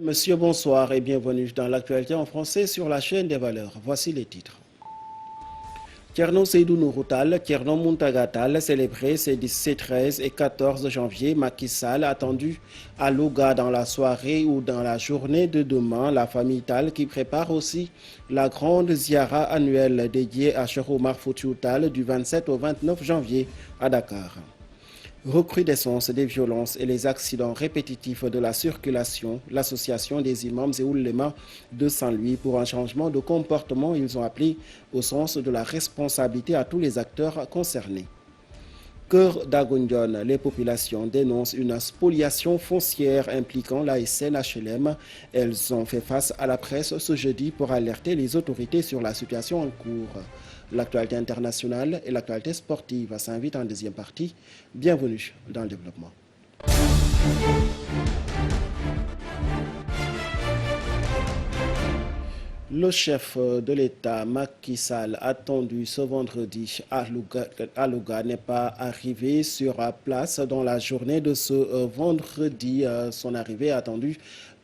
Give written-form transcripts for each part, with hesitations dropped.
Monsieur, bonsoir et bienvenue dans l'actualité en français sur la chaîne des valeurs. Voici les titres. Thierno Seydou Nourou Tall, Thierno Mountaga Tall célébré ces 13 et 14 janvier. Macky Sall attendu à Louga dans la soirée ou dans la journée de demain. La famille Tall qui prépare aussi la grande ziara annuelle dédiée à Cheikh Oumar Foutiyou Tall du 27 au 29 janvier à Dakar. Recrudescence des violences et les accidents répétitifs de la circulation, l'association des imams et oulémas de Saint-Louis pour un changement de comportement, ils ont appelé au sens de la responsabilité à tous les acteurs concernés. Cœur d'Agundion, les populations dénoncent une spoliation foncière impliquant la SNHLM. Elles ont fait face à la presse ce jeudi pour alerter les autorités sur la situation en cours. L'actualité internationale et l'actualité sportive s'invitent en deuxième partie. Bienvenue dans le développement. Le chef de l'État, Macky Sall, attendu ce vendredi à Louga, n'est pas arrivé sur place dans la journée de ce vendredi. Son arrivée est attendue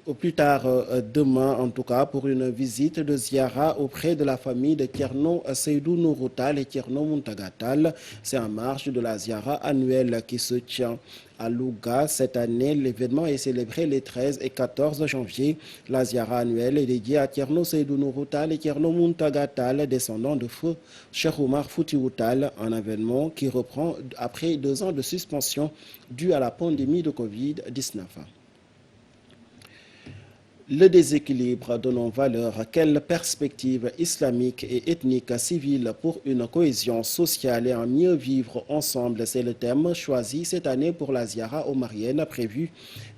au plus tard demain, en tout cas, pour une visite de ziara auprès de la famille de Thierno Seydou Nourou Tall et Thierno Mountaga Tall. C'est en marge de la ziara annuelle qui se tient à Louga. Cette année, l'événement est célébré les 13 et 14 janvier. La ziara annuelle est dédiée à Thierno Seydou Nourou Tall et Thierno Mountaga Tall, descendants de feu Cheikh Oumar Foutiyou Tall, un événement qui reprend après 2 ans de suspension due à la pandémie de Covid-19. Le déséquilibre de nos valeurs, quelle perspective islamique et ethnique civile pour une cohésion sociale et un mieux vivre ensemble, c'est le thème choisi cette année pour la ziara omarienne prévue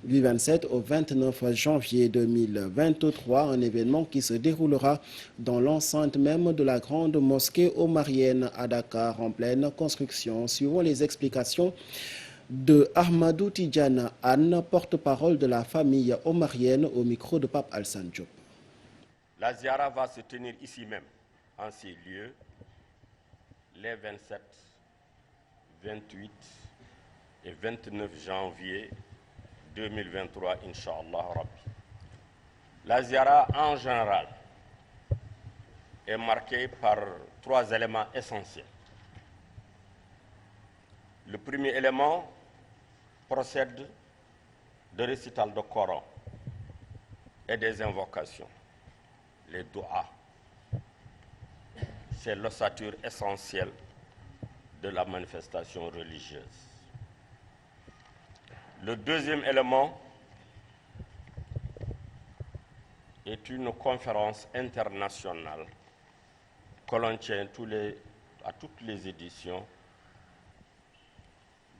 du 27 au 29 janvier 2023, un événement qui se déroulera dans l'enceinte même de la grande mosquée omarienne à Dakar en pleine construction. Suivant les explications de Ahmadou Tidjana Anne, porte-parole de la famille omarienne au micro de Pape Alsan Diop. La ziara va se tenir ici même, en ces lieux, les 27, 28 et 29 janvier 2023, Inch'Allah Rabbi. La ziara en général est marquée par 3 éléments essentiels. Le premier élément procède de récital de Coran et des invocations, les doigts. C'est l'ossature essentielle de la manifestation religieuse. Le deuxième élément est une conférence internationale que l'on tient à toutes les éditions.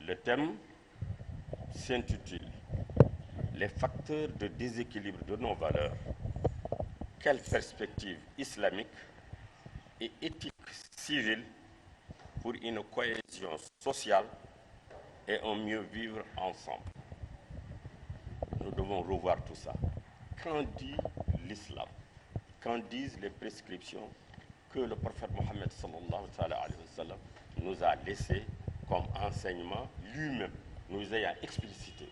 Le thème s'intitule « Les facteurs de déséquilibre de nos valeurs, quelle perspective islamique et éthique civile pour une cohésion sociale et un mieux vivre ensemble ». Nous devons revoir tout ça. Qu'en dit l'islam? Qu'en disent les prescriptions que le prophète Mohammed sallallahu alayhi wa sallam nous a laissées comme enseignement lui-même, nous ayant explicité?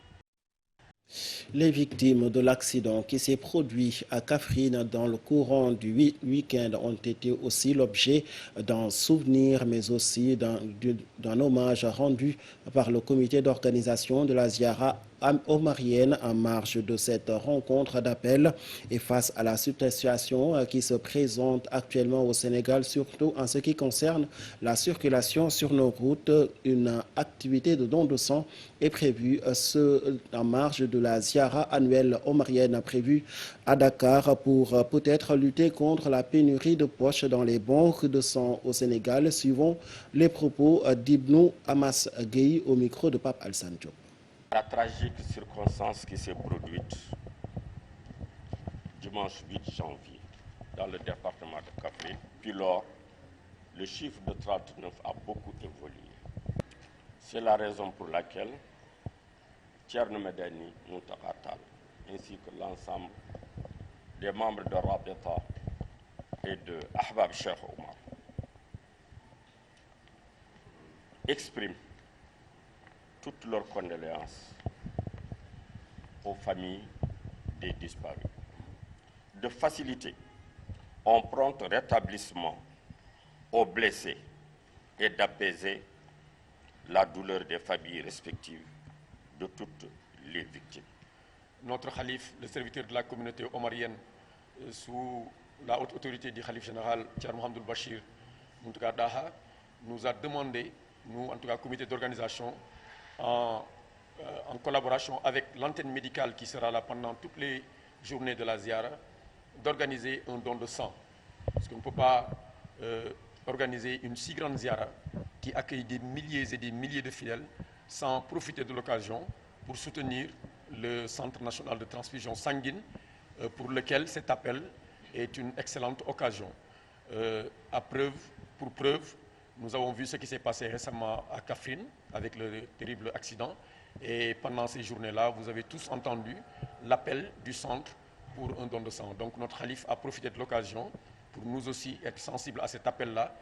Les victimes de l'accident qui s'est produit à Kaffrine dans le courant du week-end ont été aussi l'objet d'un souvenir, mais aussi d'un hommage rendu par le comité d'organisation de la ziara omarienne en marge de cette rencontre d'appel et face à la situation qui se présente actuellement au Sénégal, surtout en ce qui concerne la circulation sur nos routes. Une activité de don de sang est prévue en marge de la ziara annuelle omarienne prévue à Dakar pour peut-être lutter contre la pénurie de poches dans les banques de sang au Sénégal, suivant les propos d'Ibnou Amas Gueye au micro de Pape Alsan Diop. La tragique circonstance qui s'est produite dimanche 8 janvier dans le département de Kaffrine, puis lors, le chiffre de 39 a beaucoup évolué. C'est la raison pour laquelle Thierno Medani Mountaga Tall ainsi que l'ensemble des membres de Rabita et de Ahbab Cheikh Oumar expriment toutes leurs condoléances aux familles des disparus, de faciliter un prompt rétablissement aux blessés et d'apaiser la douleur des familles respectives de toutes les victimes. Notre Khalif, le serviteur de la communauté omarienne, sous la haute autorité du Khalif général Thierno Mohamed Bachir Mountaga Daha, nous a demandé, nous en tout cas comité d'organisation, en collaboration avec l'antenne médicale qui sera là pendant toutes les journées de la Ziara, d'organiser un don de sang. Parce qu'on ne peut pas organiser une si grande Ziara qui accueille des milliers et des milliers de fidèles sans profiter de l'occasion pour soutenir le Centre national de transfusion sanguine pour lequel cet appel est une excellente occasion. Pour preuve, nous avons vu ce qui s'est passé récemment à Kaffrine avec le terrible accident. Et pendant ces journées-là, vous avez tous entendu l'appel du centre pour un don de sang. Donc notre Khalif a profité de l'occasion pour nous aussi être sensibles à cet appel-là.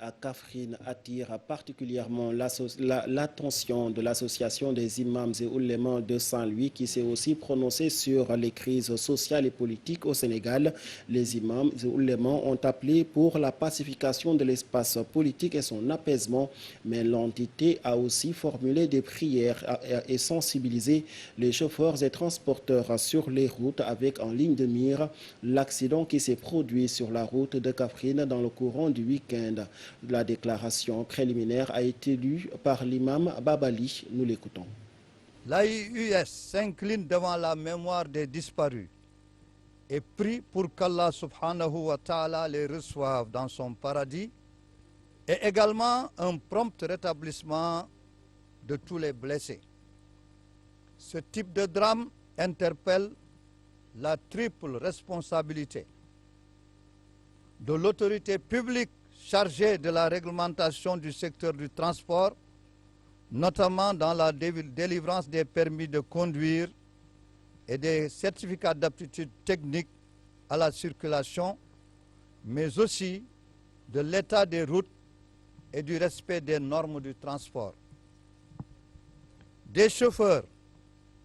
À Kaffrine attire particulièrement l'attention de l'association des imams et oulémas de Saint-Louis qui s'est aussi prononcée sur les crises sociales et politiques au Sénégal. Les imams et oulémas ont appelé pour la pacification de l'espace politique et son apaisement, mais l'entité a aussi formulé des prières et sensibilisé les chauffeurs et transporteurs sur les routes avec en ligne de mire l'accident qui s'est produit sur la route de Kaffrine dans le courant du week-end. La déclaration préliminaire a été lue par l'imam Babali. Nous l'écoutons. L'AIUS s'incline devant la mémoire des disparus et prie pour qu'Allah subhanahu wa ta'ala les reçoive dans son paradis et également un prompt rétablissement de tous les blessés. Ce type de drame interpelle la triple responsabilité de l'autorité publique chargée de la réglementation du secteur du transport, notamment dans la délivrance des permis de conduire et des certificats d'aptitude technique à la circulation, mais aussi de l'état des routes et du respect des normes du transport. Des chauffeurs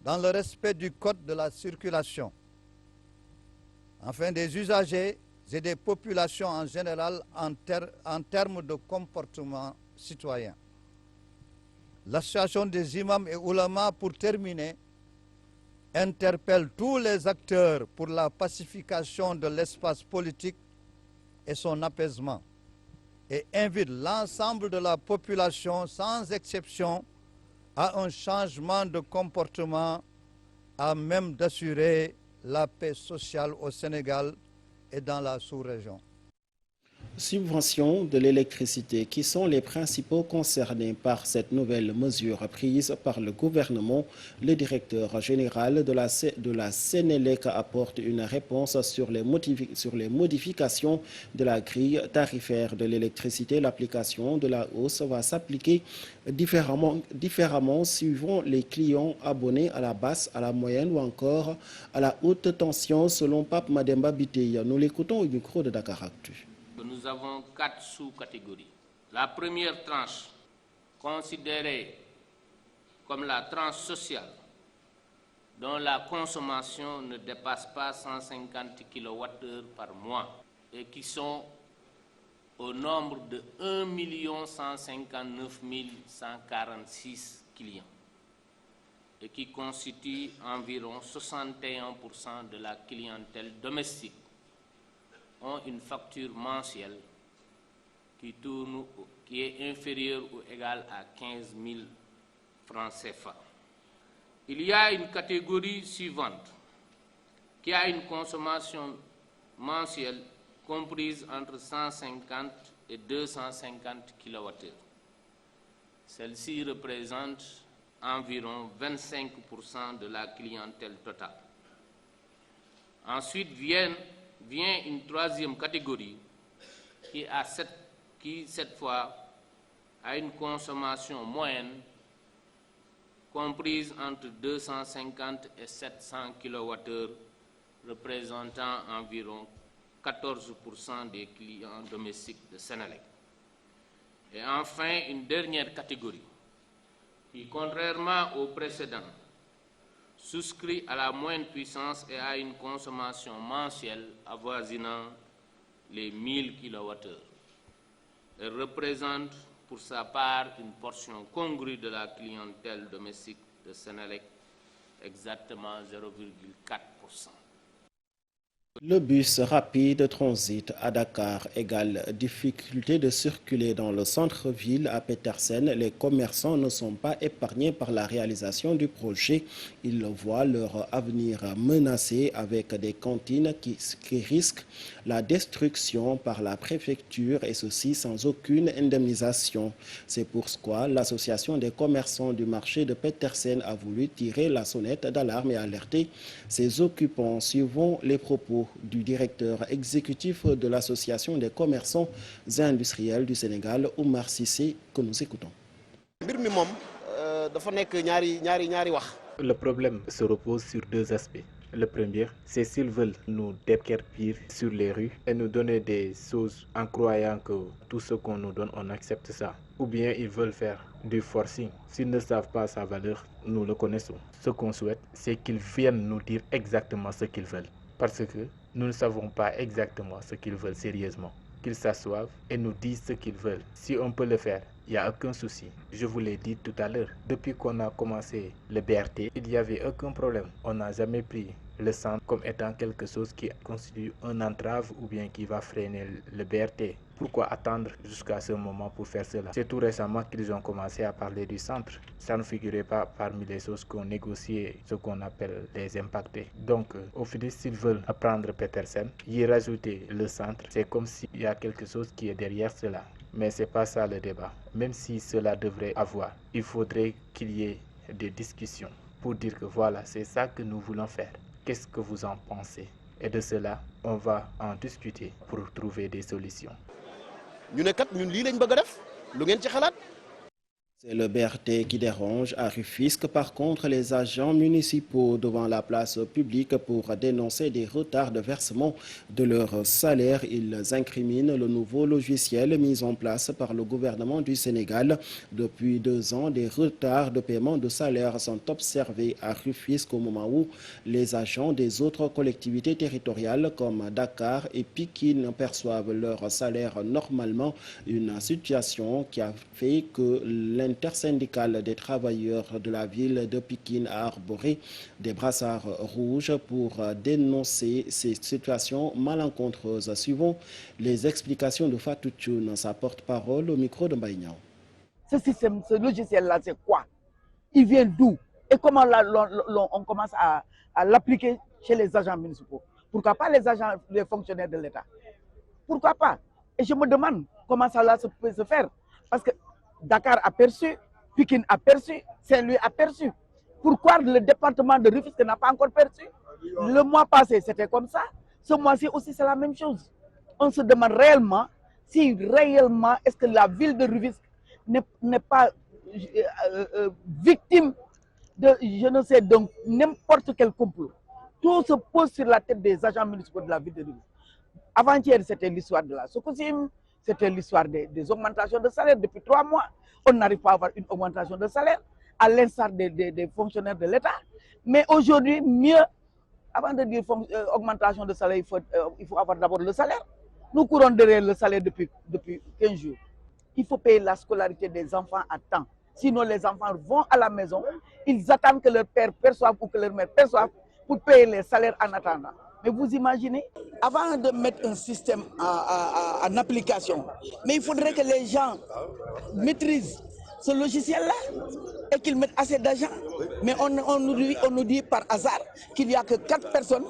dans le respect du code de la circulation, enfin des usagers et des populations en général en termes de comportement citoyen. L'association des imams et oulémas, pour terminer, interpelle tous les acteurs pour la pacification de l'espace politique et son apaisement et invite l'ensemble de la population, sans exception, à un changement de comportement à même d'assurer la paix sociale au Sénégal et dans la sous-région. Subvention de l'électricité, qui sont les principaux concernés par cette nouvelle mesure prise par le gouvernement. Le directeur général de la Sénélec apporte une réponse sur les modifications de la grille tarifaire de l'électricité. L'application de la hausse va s'appliquer différemment suivant les clients abonnés à la basse, à la moyenne ou encore à la haute tension, selon Pape Mademba Biteye. Nous l'écoutons au micro de Dakaractu. Nous avons 4 sous-catégories. La première tranche, considérée comme la tranche sociale, dont la consommation ne dépasse pas 150 kWh par mois et qui sont au nombre de 1 159 146 clients et qui constituent environ 61% de la clientèle domestique, ont une facture mensuelle qui est inférieure ou égale à 15 000 francs CFA. Il y a une catégorie suivante qui a une consommation mensuelle comprise entre 150 et 250 kWh. Celle-ci représente environ 25% de la clientèle totale. Ensuite vient une troisième catégorie qui, cette fois, a une consommation moyenne comprise entre 250 et 700 kWh, représentant environ 14% des clients domestiques de Sénélec. Et enfin, une dernière catégorie qui, contrairement aux précédents, souscrit à la moyenne puissance et à une consommation mensuelle avoisinant les 1000 kWh. Elle représente pour sa part une portion congrue de la clientèle domestique de Senelec, exactement 0,4%. Le bus rapide transit à Dakar égale difficulté de circuler dans le centre-ville à Petersen. Les commerçants ne sont pas épargnés par la réalisation du projet. Ils voient leur avenir menacé avec des cantines qui risquent la destruction par la préfecture et ceci sans aucune indemnisation. C'est pourquoi l'association des commerçants du marché de Petersen a voulu tirer la sonnette d'alarme et alerter ses occupants. Suivant les propos du directeur exécutif de l'association des commerçants et industriels du Sénégal, Oumar Cissé, que nous écoutons. Le problème se repose sur deux aspects. Le premier, c'est s'ils veulent nous déguerpir sur les rues et nous donner des choses en croyant que tout ce qu'on nous donne, on accepte ça. Ou bien ils veulent faire du forcing. S'ils ne savent pas sa valeur, nous le connaissons. Ce qu'on souhaite, c'est qu'ils viennent nous dire exactement ce qu'ils veulent. Parce que nous ne savons pas exactement ce qu'ils veulent sérieusement. Qu'ils s'assoivent et nous disent ce qu'ils veulent. Si on peut le faire, il n'y a aucun souci. Je vous l'ai dit tout à l'heure, depuis qu'on a commencé le BRT, il n'y avait aucun problème. On n'a jamais pris le centre comme étant quelque chose qui constitue une entrave ou bien qui va freiner le BRT. Pourquoi attendre jusqu'à ce moment pour faire cela? C'est tout récemment qu'ils ont commencé à parler du centre. Ça ne figurait pas parmi les choses qu'on négociait, ce qu'on appelle les impactés. Donc, au final, s'ils veulent apprendre Petersen, y rajouter le centre, c'est comme s'il y a quelque chose qui est derrière cela. Mais ce n'est pas ça le débat. Même si cela devrait avoir, il faudrait qu'il y ait des discussions pour dire que voilà, c'est ça que nous voulons faire. Qu'est-ce que vous en pensez? Et de cela, on va en discuter pour trouver des solutions. C'est le BRT qui dérange à Rufisque. Par contre, les agents municipaux devant la place publique pour dénoncer des retards de versement de leur salaire. Ils incriminent le nouveau logiciel mis en place par le gouvernement du Sénégal. Depuis 2 ans, des retards de paiement de salaire sont observés à Rufisque au moment où les agents des autres collectivités territoriales comme Dakar et Pikine perçoivent leur salaire normalement. Une situation qui a fait que l'intersyndicale des travailleurs de la ville de Pikine a arboré des brassards rouges pour dénoncer ces situations malencontreuses. Suivant les explications de Fatou Thioune, sa porte-parole au micro de Mbaye Niang. Ce système, ce logiciel-là, c'est quoi? Il vient d'où? Et comment on commence à l'appliquer chez les agents municipaux? Pourquoi pas les agents, les fonctionnaires de l'État? Pourquoi pas? Et je me demande comment ça peut se faire. Parce que Dakar a perçu, Pikine a perçu, Saint-Louis a perçu. Pourquoi le département de Rufisque n'a pas encore perçu? Le mois passé, c'était comme ça. Ce mois-ci aussi, c'est la même chose. On se demande réellement si réellement est-ce que la ville de Rufisque n'est pas victime de, je ne sais, donc n'importe quel complot. Tout se pose sur la tête des agents municipaux de la ville de Rufisque. Avant-hier, c'était l'histoire de la Sococim. C'était l'histoire des augmentations de salaire. Depuis 3 mois, on n'arrive pas à avoir une augmentation de salaire, à l'instar des fonctionnaires de l'État. Mais aujourd'hui, mieux, avant de dire augmentation de salaire, il faut avoir d'abord le salaire. Nous courons derrière le salaire depuis 15 jours. Il faut payer la scolarité des enfants à temps. Sinon, les enfants vont à la maison, ils attendent que leur père perçoive ou que leur mère perçoive pour payer les salaires en attendant. Mais vous imaginez, avant de mettre un système en application, mais il faudrait que les gens maîtrisent ce logiciel-là et qu'ils mettent assez d'argent. Mais on nous dit par hasard qu'il n'y a que 4 personnes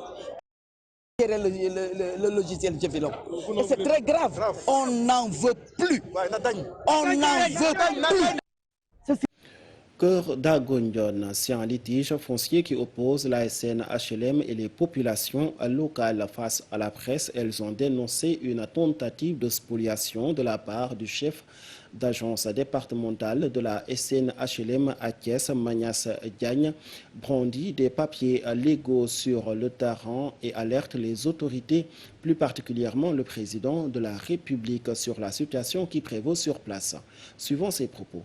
qui gèrent le logiciel Jefilom. Et c'est très grave. On n'en veut plus. On n'en veut plus. Cœur d'Agondion, c'est un litige foncier qui oppose la SNHLM et les populations locales. Face à la presse, elles ont dénoncé une tentative de spoliation de la part du chef d'agence départementale de la SNHLM à Thiès, Magnas Diagne, brandit des papiers légaux sur le terrain et alerte les autorités, plus particulièrement le président de la République, sur la situation qui prévaut sur place. Suivant ses propos.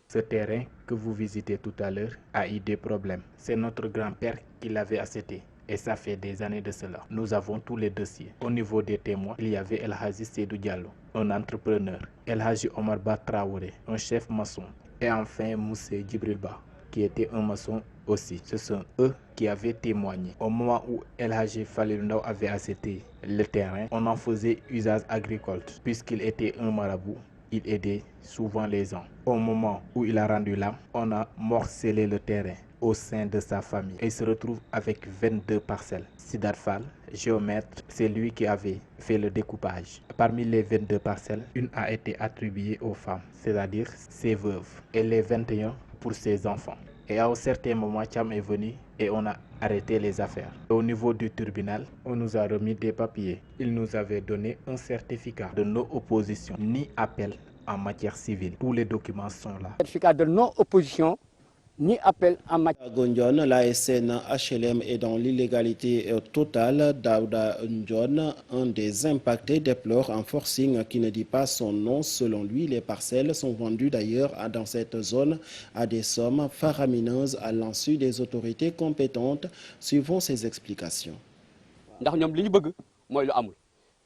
Ce terrain que vous visitez tout à l'heure a eu des problèmes. C'est notre grand-père qui l'avait acheté. Et ça fait des années de cela. Nous avons tous les dossiers. Au niveau des témoins, il y avait El Hadji Seydou Diallo, un entrepreneur, El Hadji Omar Ba Traoré, un chef maçon, et enfin Moussé Djibril Ba, qui était un maçon aussi. Ce sont eux qui avaient témoigné. Au moment où El Hadji Falilou Ndao avait acheté le terrain, on en faisait usage agricole. Puisqu'il était un marabout, il aidait souvent les gens. Au moment où il a rendu l'âme, on a morcelé le terrain au sein de sa famille. Et il se retrouve avec 22 parcelles. Sidat Fall, géomètre, c'est lui qui avait fait le découpage. Parmi les 22 parcelles, une a été attribuée aux femmes, c'est-à-dire ses veuves, et les 21 pour ses enfants. Et à un certain moment, Cham est venu et on a arrêté les affaires. Au niveau du tribunal, on nous a remis des papiers. Il nous avait donné un certificat de non-opposition, ni appel en matière civile. Tous les documents sont là. Certificat de non-opposition, ni appel en matière. À Gondion, la SN HLM est dans l'illégalité totale. Daouda Ndion, un des impactés, déplore un forcing qui ne dit pas son nom. Selon lui, les parcelles sont vendues d'ailleurs dans cette zone à des sommes faramineuses à l'insu des autorités compétentes. Suivons ses explications.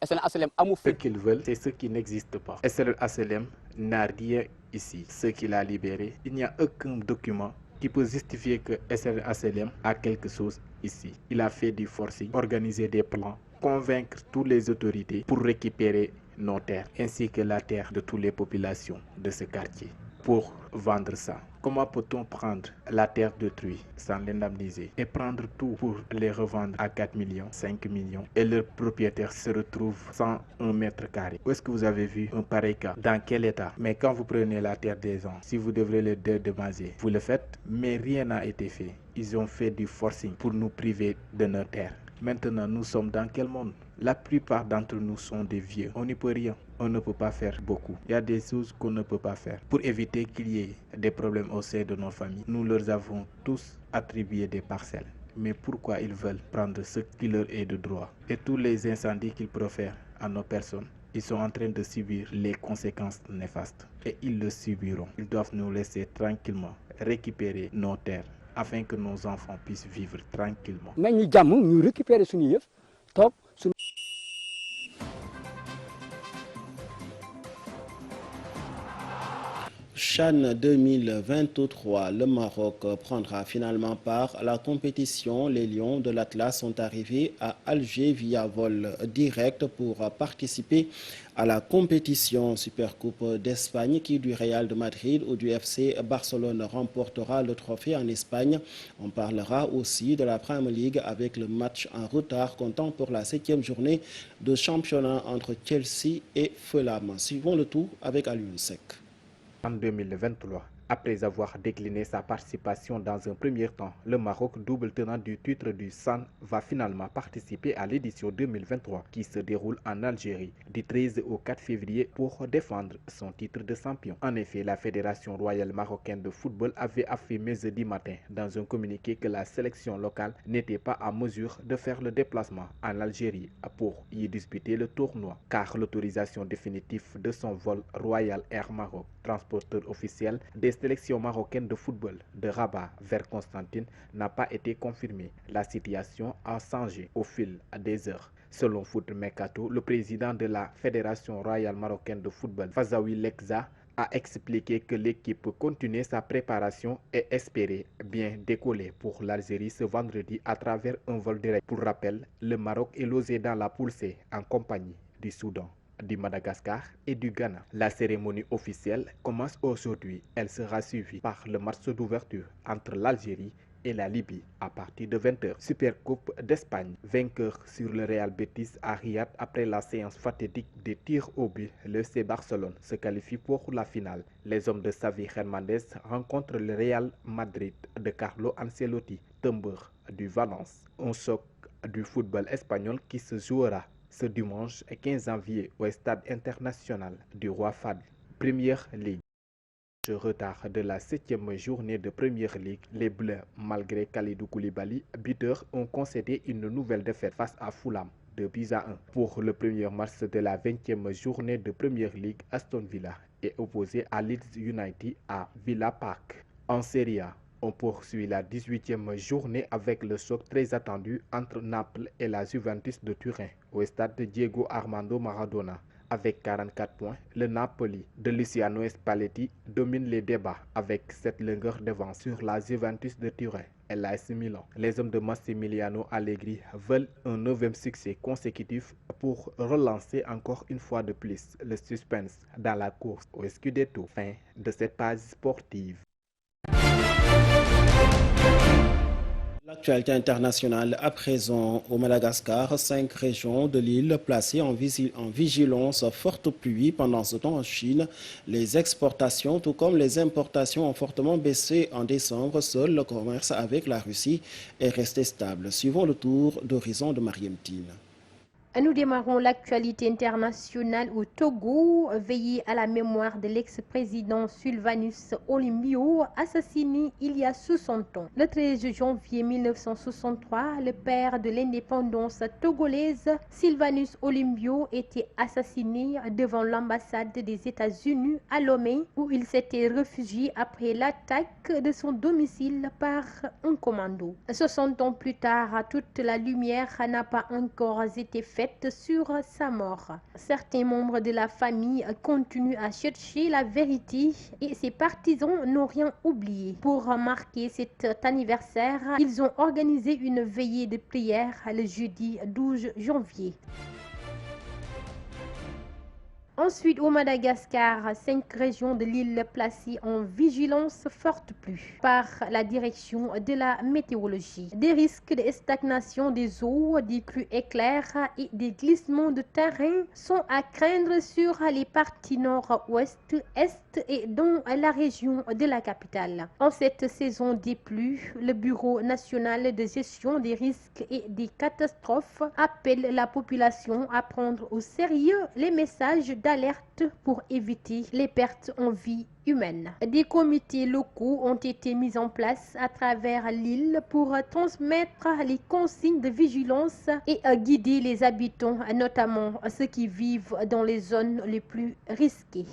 Ce qu'ils veulent, c'est ce qui n'existe pas. SNL HLM n'a rien ici. Ce qu'il a libéré, il n'y a aucun document qui peut justifier que SNL HLM a quelque chose ici. Il a fait du forcing, organisé des plans, convaincre toutes les autorités pour récupérer nos terres, ainsi que la terre de toutes les populations de ce quartier, pour vendre ça. Comment peut-on prendre la terre d'autrui sans l'indemniser et prendre tout pour les revendre à 4 millions, 5 millions et leurs propriétaires se retrouvent sans un mètre carré? Où est-ce que vous avez vu un pareil cas? Dans quel état? Mais quand vous prenez la terre des gens, si vous devrez leur demander, vous le faites, mais rien n'a été fait. Ils ont fait du forcing pour nous priver de nos terres. Maintenant, nous sommes dans quel monde? La plupart d'entre nous sont des vieux. On n'y peut rien. On ne peut pas faire beaucoup. Il y a des choses qu'on ne peut pas faire. Pour éviter qu'il y ait des problèmes au sein de nos familles, nous leur avons tous attribué des parcelles. Mais pourquoi ils veulent prendre ce qui leur est de droit? Et tous les incendies qu'ils profèrent à nos personnes, ils sont en train de subir les conséquences néfastes. Et ils le subiront. Ils doivent nous laisser tranquillement récupérer nos terres, afin que nos enfants puissent vivre tranquillement. CHAN 2023, le Maroc prendra finalement part à la compétition. Les Lions de l'Atlas sont arrivés à Alger via vol direct pour participer à la compétition. Supercoupe d'Espagne, qui du Real de Madrid ou du FC Barcelone remportera le trophée en Espagne. On parlera aussi de la Premier League avec le match en retard comptant pour la 7e journée de championnat entre Chelsea et Fulham. Suivons le tout avec Alioune Seck. En 2023, après avoir décliné sa participation dans un premier temps, le Maroc, double tenant du titre du SAN, va finalement participer à l'édition 2023 qui se déroule en Algérie du 13 au 4 février pour défendre son titre de champion. En effet, la Fédération royale marocaine de football avait affirmé jeudi matin dans un communiqué que la sélection locale n'était pas en mesure de faire le déplacement en Algérie pour y disputer le tournoi, car l'autorisation définitive de son vol Royal Air Maroc, transporteur officiel des sélections marocaines de football de Rabat vers Constantine, n'a pas été confirmée. La situation a changé au fil des heures. Selon Foot Mercato, le président de la Fédération royale marocaine de football, Fazaoui Lekza, a expliqué que l'équipe continuait sa préparation et espérait bien décoller pour l'Algérie ce vendredi à travers un vol direct. Pour rappel, le Maroc est logé dans la poule C en compagnie du Soudan, du Madagascar et du Ghana. La cérémonie officielle commence aujourd'hui. Elle sera suivie par le match d'ouverture entre l'Algérie et la Libye à partir de 20h. Supercoupe d'Espagne, vainqueur sur le Real Betis à Riyad après la séance fatidique des tirs au but. Le FC Barcelone se qualifie pour la finale. Les hommes de Xavi Hernandez rencontrent le Real Madrid de Carlo Ancelotti, tombeur du Valence. Un choc du football espagnol qui se jouera ce dimanche 15 janvier au stade international du Roi Fahd. Première Ligue. Retard de la 7e journée de Première Ligue, les Bleus, malgré Kalidou Koulibaly, buteur, ont concédé une nouvelle défaite face à Fulham. 2-1. Pour le premier match de la 20e journée de Premier League, Aston Villa est opposé à Leeds United à Villa Park. En Serie A, on poursuit la 18e journée avec le choc très attendu entre Naples et la Juventus de Turin au stade de Diego Armando Maradona. Avec 44 points, le Napoli de Luciano Spalletti domine les débats avec 7 longueurs d'avance sur la Juventus de Turin et l'AS Milan. Les hommes de Massimiliano Allegri veulent un 9e succès consécutif pour relancer encore une fois de plus le suspense dans la course au Scudetto. Fin de cette page sportive. L'actualité internationale à présent au Madagascar, 5 régions de l'île placées en vigilance forte pluie. Pendant ce temps en Chine, les exportations tout comme les importations ont fortement baissé en décembre. Seul le commerce avec la Russie est resté stable. Suivons le tour d'horizon de Mariam Tine. Nous démarrons l'actualité internationale au Togo, veillée à la mémoire de l'ex-président Sylvanus Olympio, assassiné il y a 60 ans. Le 13 janvier 1963, le père de l'indépendance togolaise, Sylvanus Olympio, était assassiné devant l'ambassade des États-Unis à Lomé, où il s'était réfugié après l'attaque de son domicile par un commando. 60 ans plus tard, toute la lumière n'a pas encore été faite sur sa mort. Certains membres de la famille continuent à chercher la vérité et ses partisans n'ont rien oublié. Pour marquer cet anniversaire, ils ont organisé une veillée de prière le jeudi 12 janvier. Ensuite, au Madagascar, 5 régions de l'île placées en vigilance forte pluie par la direction de la météorologie. Des risques de stagnation des eaux, des crues éclairs et des glissements de terrain sont à craindre sur les parties nord-ouest, est et dans la région de la capitale. En cette saison des pluies, le Bureau national de gestion des risques et des catastrophes appelle la population à prendre au sérieux les messages d'alerte pour éviter les pertes en vie humaine. Des comités locaux ont été mis en place à travers l'île pour transmettre les consignes de vigilance et guider les habitants, notamment ceux qui vivent dans les zones les plus risquées.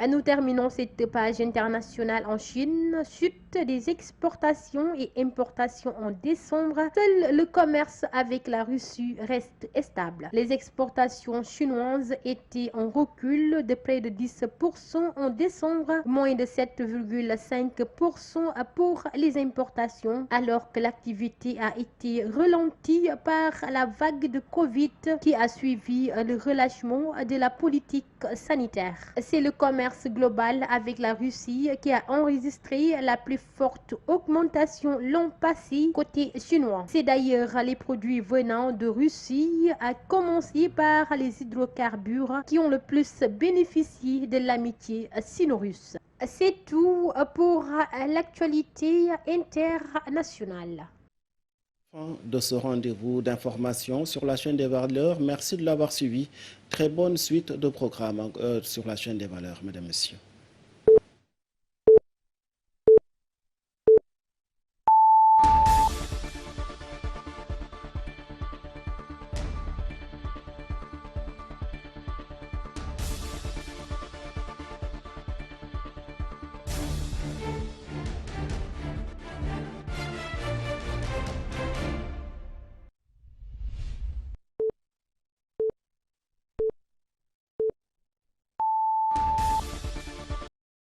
Nous terminons cette page internationale en Chine. Chute des exportations et importations en décembre. Seul le commerce avec la Russie reste stable. Les exportations chinoises étaient en recul de près de 10% en décembre, moins de 7,5% pour les importations, alors que l'activité a été ralentie par la vague de Covid qui a suivi le relâchement de la politique sanitaire. C'est le commerce global avec la Russie qui a enregistré la plus forte augmentation l'an passé côté chinois. C'est d'ailleurs les produits venant de Russie, à commencer par les hydrocarbures, qui ont le plus bénéficié de l'amitié sino-russe. C'est tout pour l'actualité internationale. Fin de ce rendez-vous d'information sur la chaîne des valeurs. Merci de l'avoir suivi. Très bonne suite de programme sur la chaîne des valeurs, mesdames et messieurs.